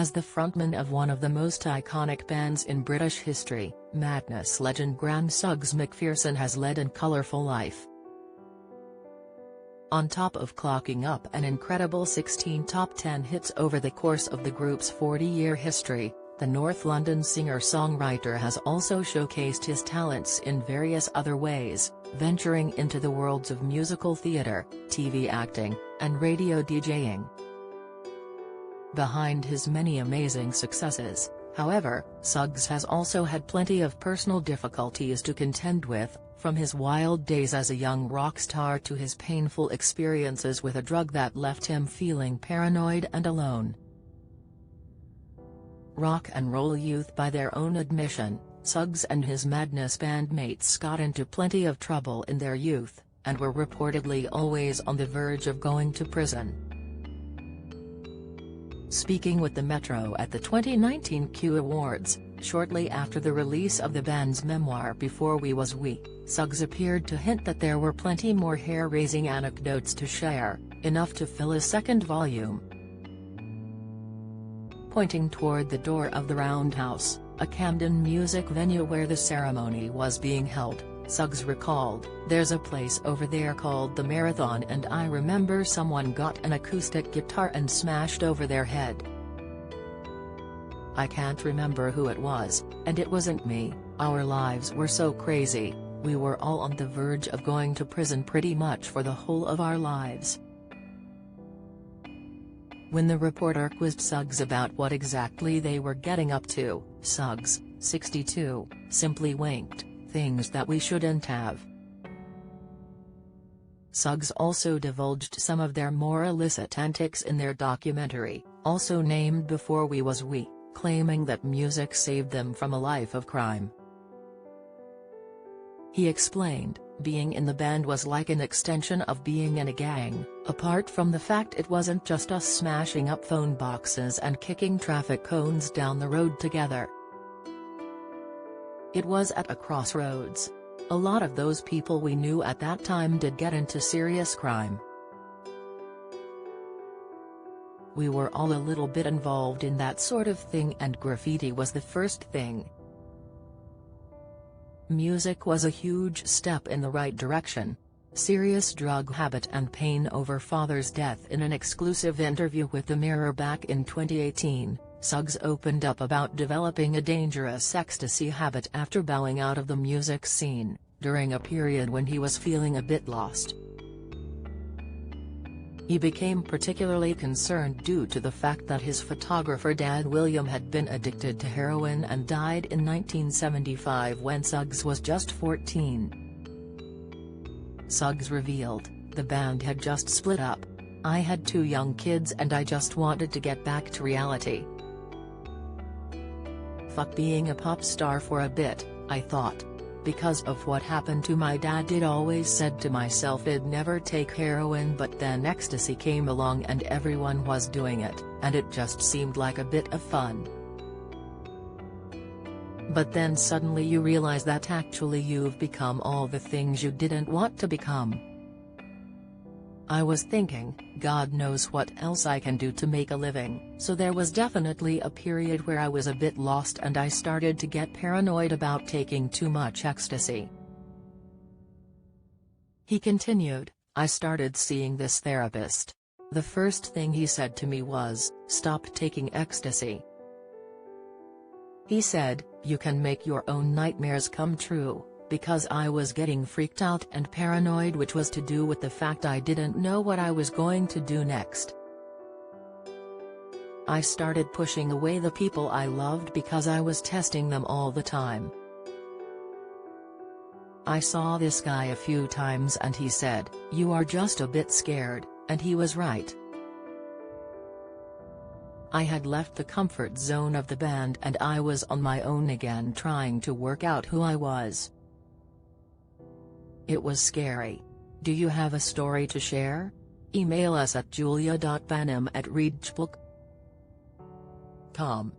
As the frontman of one of the most iconic bands in British history, Madness legend Graham Suggs McPherson has led a colourful life. On top of clocking up an incredible 16 top 10 hits over the course of the group's 40-year history, the North London singer-songwriter has also showcased his talents in various other ways, venturing into the worlds of musical theatre, TV acting, and radio DJing. Behind his many amazing successes, however, Suggs has also had plenty of personal difficulties to contend with, from his wild days as a young rock star to his painful experiences with a drug that left him feeling paranoid and alone. Rock and roll youth. By their own admission, Suggs and his Madness bandmates got into plenty of trouble in their youth, and were reportedly always on the verge of going to prison. Speaking with the Metro at the 2019 Q Awards, shortly after the release of the band's memoir Before We Was We, Suggs appeared to hint that there were plenty more hair-raising anecdotes to share, enough to fill a second volume. Pointing toward the door of the Roundhouse, a Camden music venue where the ceremony was being held, Suggs recalled, "There's a place over there called the Marathon, and I remember someone got an acoustic guitar and smashed over their head. I can't remember who it was, and it wasn't me. Our lives were so crazy, we were all on the verge of going to prison pretty much for the whole of our lives." When the reporter quizzed Suggs about what exactly they were getting up to, Suggs, 62, simply winked, "Things that we shouldn't have." Suggs also divulged some of their more illicit antics in their documentary, also named Before We Was We, claiming that music saved them from a life of crime. He explained, "Being in the band was like an extension of being in a gang, apart from the fact it wasn't just us smashing up phone boxes and kicking traffic cones down the road together. It was at a crossroads. A lot of those people we knew at that time did get into serious crime. We were all a little bit involved in that sort of thing, and graffiti was the first thing. Music was a huge step in the right direction." Serious drug habit and pain over father's death. In an exclusive interview with The Mirror back in 2018, Suggs opened up about developing a dangerous ecstasy habit after bowing out of the music scene, during a period when he was feeling a bit lost. He became particularly concerned due to the fact that his photographer dad William had been addicted to heroin and died in 1975 when Suggs was just 14. Suggs revealed, "The band had just split up. I had 2 young kids and I just wanted to get back to reality. Fuck being a pop star for a bit, I thought. Because of what happened to my dad, I'd always said to myself I'd never take heroin, but then ecstasy came along and everyone was doing it, and it just seemed like a bit of fun. But then suddenly you realize that actually you've become all the things you didn't want to become. I was thinking, God knows what else I can do to make a living, so there was definitely a period where I was a bit lost and I started to get paranoid about taking too much ecstasy." He continued, "I started seeing this therapist. The first thing he said to me was, 'Stop taking ecstasy.' He said, 'You can make your own nightmares come true,' because I was getting freaked out and paranoid, which was to do with the fact I didn't know what I was going to do next. I started pushing away the people I loved because I was testing them all the time. I saw this guy a few times and he said, 'You are just a bit scared,' and he was right. I had left the comfort zone of the band and I was on my own again, trying to work out who I was. It was scary. Do you have a story to share? Email us at julia.banim@reachbook.com.